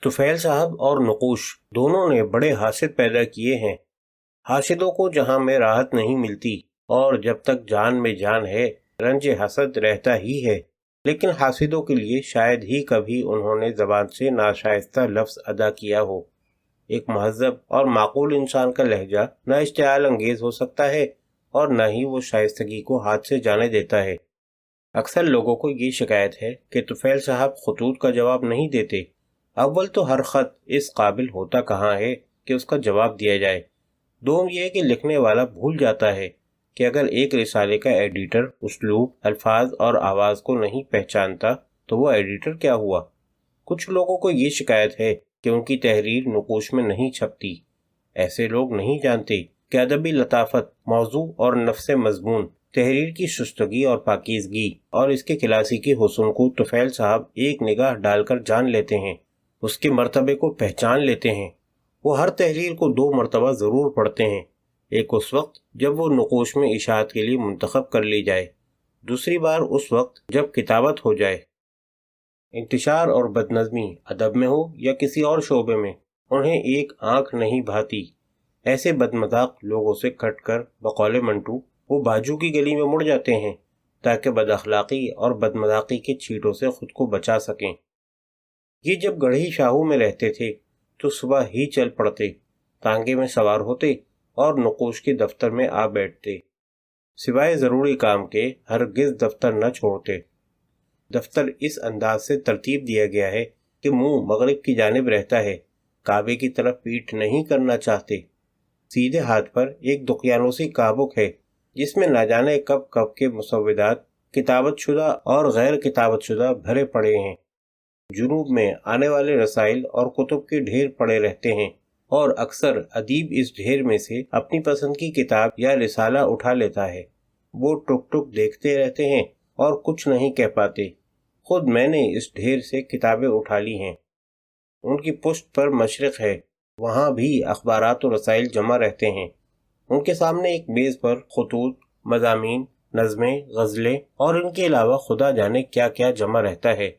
طفیل صاحب اور نقوش دونوں نے بڑے حاسد پیدا کیے ہیں۔ حاسدوں کو جہاں میں راحت نہیں ملتی اور جب تک جان میں جان ہے رنج حسد رہتا ہی ہے، لیکن حاسدوں کے لیے شاید ہی کبھی انہوں نے زبان سے ناشائستہ لفظ ادا کیا ہو۔ ایک مہذب اور معقول انسان کا لہجہ نہ اشتعال انگیز ہو سکتا ہے اور نہ ہی وہ شائستگی کو ہاتھ سے جانے دیتا ہے۔ اکثر لوگوں کو یہ شکایت ہے کہ طفیل صاحب خطوط کا جواب نہیں دیتے۔ اول تو ہر خط اس قابل ہوتا کہاں ہے کہ اس کا جواب دیا جائے، دوم یہ کہ لکھنے والا بھول جاتا ہے کہ اگر ایک رسالے کا ایڈیٹر اسلوب، الفاظ اور آواز کو نہیں پہچانتا تو وہ ایڈیٹر کیا ہوا۔ کچھ لوگوں کو یہ شکایت ہے کہ ان کی تحریر نقوش میں نہیں چھپتی۔ ایسے لوگ نہیں جانتے کہ ادبی لطافت، موضوع اور نفس مضمون، تحریر کی شستگی اور پاکیزگی اور اس کے کلاسیکی حسن کو طفیل صاحب ایک نگاہ ڈال کر جان لیتے ہیں، اس کے مرتبے کو پہچان لیتے ہیں۔ وہ ہر تحریر کو 2 مرتبہ ضرور پڑھتے ہیں، ایک اس وقت جب وہ نقوش میں اشاعت کے لیے منتخب کر لی جائے، دوسری بار اس وقت جب کتابت ہو جائے۔ انتشار اور بدنظمی ادب میں ہو یا کسی اور شعبے میں انہیں ایک آنکھ نہیں بھاتی۔ ایسے بدمذاق لوگوں سے کٹ کر بقول منٹو وہ باجو کی گلی میں مڑ جاتے ہیں تاکہ بد اخلاقی اور بدمذاقی کے چھیٹوں سے خود کو بچا سکیں۔ یہ جب گڑھی شاہو میں رہتے تھے تو صبح ہی چل پڑتے، تانگے میں سوار ہوتے اور نقوش کے دفتر میں آ بیٹھتے۔ سوائے ضروری کام کے ہرگز دفتر نہ چھوڑتے۔ دفتر اس انداز سے ترتیب دیا گیا ہے کہ منہ مغرب کی جانب رہتا ہے، کعبے کی طرف پیٹھ نہیں کرنا چاہتے۔ سیدھے ہاتھ پر ایک دقیانوسی کابک ہے جس میں نہ جانے کب کب کے مسودات کتابت شدہ اور غیر کتابت شدہ بھرے پڑے ہیں۔ جنوب میں آنے والے رسائل اور کتب کے ڈھیر پڑے رہتے ہیں اور اکثر ادیب اس ڈھیر میں سے اپنی پسند کی کتاب یا رسالہ اٹھا لیتا ہے۔ وہ ٹک ٹک دیکھتے رہتے ہیں اور کچھ نہیں کہہ پاتے۔ خود میں نے اس ڈھیر سے کتابیں اٹھا لی ہیں۔ ان کی پشت پر مشرق ہے، وہاں بھی اخبارات و رسائل جمع رہتے ہیں۔ ان کے سامنے ایک میز پر خطوط، مضامین، نظمیں، غزلیں اور ان کے علاوہ خدا جانے کیا کیا جمع رہتا ہے۔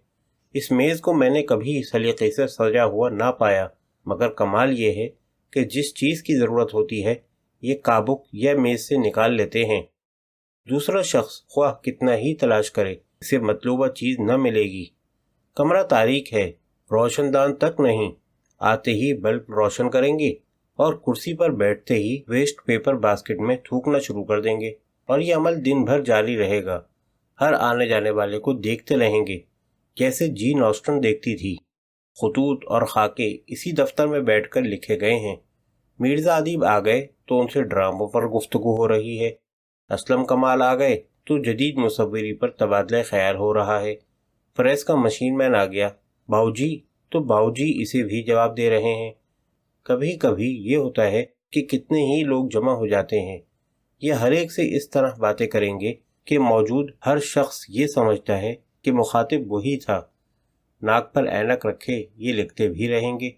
اس میز کو میں نے کبھی سلیقے سے سجا ہوا نہ پایا، مگر کمال یہ ہے کہ جس چیز کی ضرورت ہوتی ہے یہ کابک یا میز سے نکال لیتے ہیں۔ دوسرا شخص خواہ کتنا ہی تلاش کرے اسے مطلوبہ چیز نہ ملے گی۔ کمرہ تاریک ہے، روشن دان تک نہیں، آتے ہی بلب روشن کریں گے اور کرسی پر بیٹھتے ہی ویسٹ پیپر باسکٹ میں تھوکنا شروع کر دیں گے، اور یہ عمل دن بھر جاری رہے گا۔ ہر آنے جانے والے کو دیکھتے رہیں گے جیسے جین آسٹن دیکھتی تھی۔ خطوط اور خاکے اسی دفتر میں بیٹھ کر لکھے گئے ہیں۔ مرزا ادیب آ گئے تو ان سے ڈراموں پر گفتگو ہو رہی ہے، اسلم کمال آ گئے تو جدید مصوری پر تبادلہ خیال ہو رہا ہے، پریس کا مشین مین آ گیا، باؤجی تو باؤجی اسے بھی جواب دے رہے ہیں۔ کبھی کبھی یہ ہوتا ہے کہ کتنے ہی لوگ جمع ہو جاتے ہیں، یہ ہر ایک سے اس طرح باتیں کریں گے کہ موجود ہر شخص یہ سمجھتا ہے کہ مخاطب وہی تھا۔ ناک پر اینک رکھے یہ لکھتے بھی رہیں گے،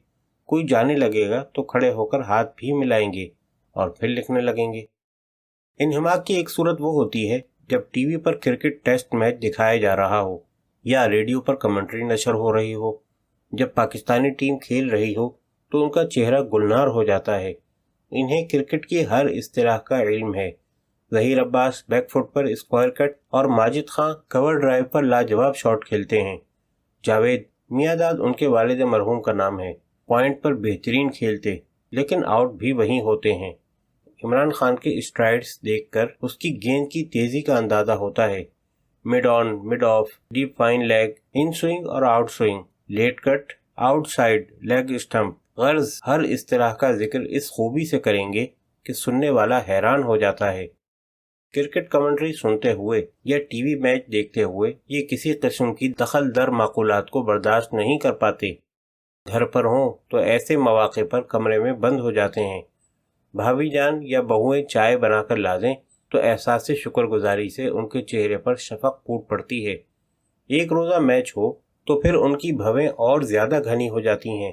کوئی جانے لگے گا تو کھڑے ہو کر ہاتھ بھی ملائیں گے اور پھر لکھنے لگیں گے۔ انہماک کی ایک صورت وہ ہوتی ہے جب ٹی وی پر کرکٹ ٹیسٹ میچ دکھایا جا رہا ہو یا ریڈیو پر کمنٹری نشر ہو رہی ہو۔ جب پاکستانی ٹیم کھیل رہی ہو تو ان کا چہرہ گلنار ہو جاتا ہے۔ انہیں کرکٹ کی ہر اصطلاح کا علم ہے۔ ظہیر عباس بیک فٹ پر اسکوائر کٹ اور ماجد خان کور ڈرائیو پر لاجواب شاٹ کھیلتے ہیں۔ جاوید میاں داد ان کے والد مرحوم کا نام ہے، پوائنٹ پر بہترین کھیلتے لیکن آؤٹ بھی وہیں ہوتے ہیں۔ عمران خان کے اسٹرائڈز دیکھ کر اس کی گیند کی تیزی کا اندازہ ہوتا ہے۔ Mid on, mid off, deep fine leg, inswing اور outswing, late cut, outside, leg stump, غرض ہر اصطلاح کا ذکر اس خوبی سے کریں گے کہ سننے والا حیران ہو جاتا ہے۔ کرکٹ کمنٹری سنتے ہوئے یا ٹی وی میچ دیکھتے ہوئے یہ کسی قسم کی دخل در معقولات کو برداشت نہیں کر پاتے۔ گھر پر ہوں تو ایسے مواقع پر کمرے میں بند ہو جاتے ہیں۔ بھابھی جان یا بہویں چائے بنا کر لا دیں تو احساس شکر گزاری سے ان کے چہرے پر شفق پھوٹ پڑتی ہے۔ ایک روزہ میچ ہو تو پھر ان کی بھویں اور زیادہ گھنی ہو جاتی ہیں۔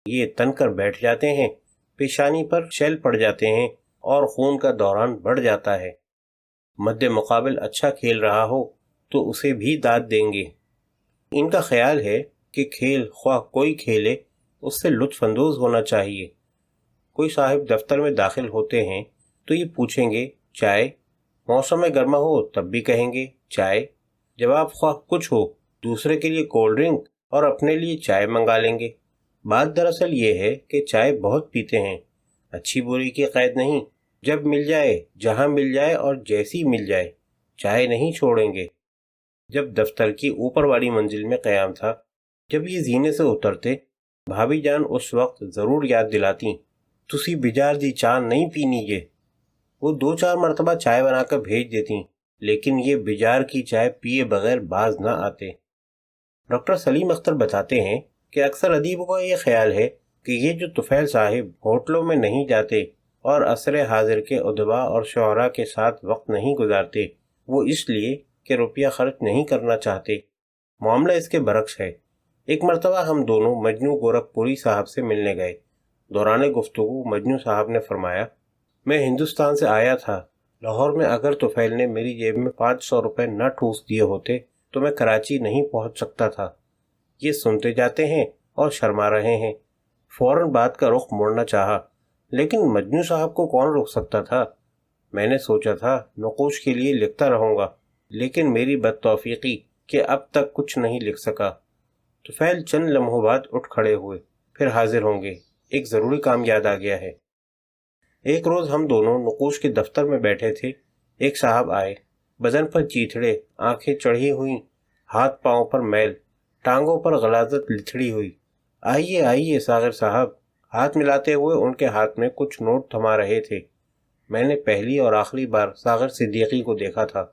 یہ تن کر بیٹھ جاتے ہیں، پیشانی پر شیل پڑ جاتے ہیں اور خون کا دوران بڑھ جاتا ہے۔ مد مقابل اچھا کھیل رہا ہو تو اسے بھی داد دیں گے۔ ان کا خیال ہے کہ کھیل خواہ کوئی کھیلے اس سے لطف اندوز ہونا چاہیے۔ کوئی صاحب دفتر میں داخل ہوتے ہیں تو یہ پوچھیں گے چائے، موسم گرما ہو تب بھی کہیں گے چائے، جواب خواہ کچھ ہو دوسرے کے لیے کولڈ ڈرنک اور اپنے لیے چائے منگا لیں گے۔ بات دراصل یہ ہے کہ چائے بہت پیتے ہیں، اچھی بری کی قید نہیں، جب مل جائے، جہاں مل جائے اور جیسی مل جائے، چائے نہیں چھوڑیں گے۔ جب دفتر کی اوپر والی منزل میں قیام تھا، جب یہ زینے سے اترتے، بھابھی جان اس وقت ضرور یاد دلاتی، تسی بجار دی چائے نہیں پینی جے۔ وہ 2-4 مرتبہ چائے بنا کر بھیج دیتی، لیکن یہ بجار کی چائے پیے بغیر باز نہ آتے۔ ڈاکٹر سلیم اختر بتاتے ہیں کہ اکثر ادیبوں کا یہ خیال ہے کہ یہ جو طفیل صاحب ہوٹلوں میں نہیں جاتے اور عصر حاضر کے ادباء اور شعراء کے ساتھ وقت نہیں گزارتے، وہ اس لیے کہ روپیہ خرچ نہیں کرنا چاہتے۔ معاملہ اس کے برعکس ہے۔ ایک مرتبہ ہم دونوں مجنو گورکھپوری صاحب سے ملنے گئے۔ دوران گفتگو مجنو صاحب نے فرمایا، میں ہندوستان سے آیا تھا، لاہور میں اگر طفیل نے میری جیب میں 500 روپے نہ ٹھوس دیے ہوتے تو میں کراچی نہیں پہنچ سکتا تھا۔ یہ سنتے جاتے ہیں اور شرما رہے ہیں۔ فوراً بات کا رخ موڑنا چاہا، لیکن مجنو صاحب کو کون روک سکتا تھا؟ میں نے سوچا تھا نقوش کے لیے لکھتا رہوں گا، لیکن میری بد توفیقی کہ اب تک کچھ نہیں لکھ سکا۔ طفیل چند لمحوں بعد اٹھ کھڑے ہوئے، پھر حاضر ہوں گے، ایک ضروری کام یاد آ گیا ہے۔ ایک روز ہم دونوں نقوش کے دفتر میں بیٹھے تھے، ایک صاحب آئے، بدن پر چیتھڑے، آنکھیں چڑھی ہوئیں، ہاتھ پاؤں پر میل، ٹانگوں پر غلاظت لتھڑی ہوئی۔ آئیے آئیے ساغر صاحب، ہاتھ ملاتے ہوئے ان کے ہاتھ میں کچھ نوٹ تھما رہے تھے۔ میں نے پہلی اور آخری بار ساغر صدیقی کو دیکھا تھا۔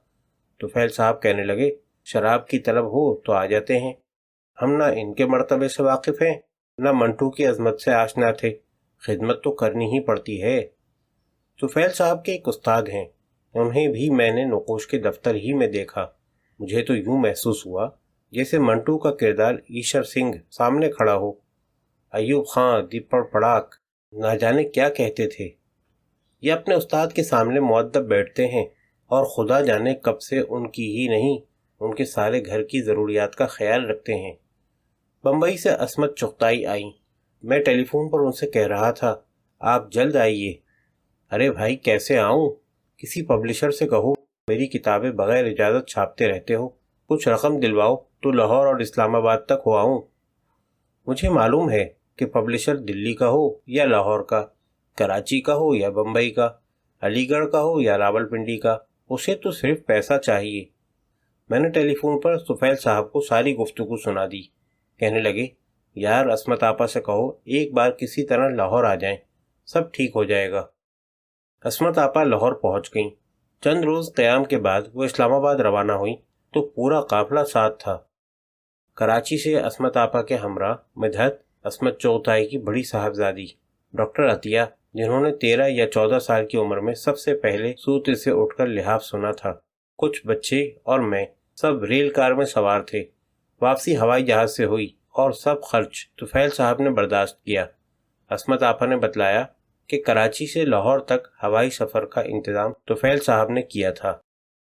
طفیل صاحب کہنے لگے، شراب کی طلب ہو تو آ جاتے ہیں، ہم نہ ان کے مرتبے سے واقف ہیں، نہ منٹو کی عظمت سے آشنا تھے، خدمت تو کرنی ہی پڑتی ہے۔ طفیل صاحب کے ایک استاد ہیں، انہیں بھی میں نے نقوش کے دفتر ہی میں دیکھا۔ مجھے تو یوں محسوس ہوا جیسے منٹو کا کردار ایشر سنگھ سامنے کھڑا ہو۔ ایوب خان دیپڑ پڑاک نہ جانے کیا کہتے تھے۔ یہ اپنے استاد کے سامنے مؤدب بیٹھتے ہیں اور خدا جانے کب سے ان کی ہی نہیں، ان کے سارے گھر کی ضروریات کا خیال رکھتے ہیں۔ بمبئی سے عصمت چغتائی آئیں، میں ٹیلی فون پر ان سے کہہ رہا تھا، آپ جلد آئیے۔ ارے بھائی کیسے آؤں؟ کسی پبلشر سے کہو میری کتابیں بغیر اجازت چھاپتے رہتے ہو، کچھ رقم دلواؤ تو لاہور اور اسلام آباد تک ہو آؤں۔ مجھے معلوم ہے کہ پبلشر دلی کا ہو یا لاہور کا، کراچی کا ہو یا بمبئی کا، علی گڑھ کا ہو یا راول پنڈی کا، اسے تو صرف پیسہ چاہیے۔ میں نے ٹیلی فون پر طفیل صاحب کو ساری گفتگو سنا دی۔ کہنے لگے، یار عصمت آپا سے کہو ایک بار کسی طرح لاہور آ جائیں، سب ٹھیک ہو جائے گا۔ عصمت آپا لاہور پہنچ گئیں۔ چند روز قیام کے بعد وہ اسلام آباد روانہ ہوئیں تو پورا قافلہ ساتھ تھا۔ کراچی سے عصمت آپا کے ہمراہ مدحت، عصمت چغتائی کی بڑی صاحبزادی، ڈاکٹر عطیہ، جنہوں نے 13 یا 14 سال کی عمر میں سب سے پہلے سوتے سے اٹھ کر لحاف سنا تھا، کچھ بچے اور میں، سب ریل کار میں سوار تھے۔ واپسی ہوائی جہاز سے ہوئی اور سب خرچ طفیل صاحب نے برداشت کیا۔ عصمت آپا نے بتلایا کہ کراچی سے لاہور تک ہوائی سفر کا انتظام طفیل صاحب نے کیا تھا۔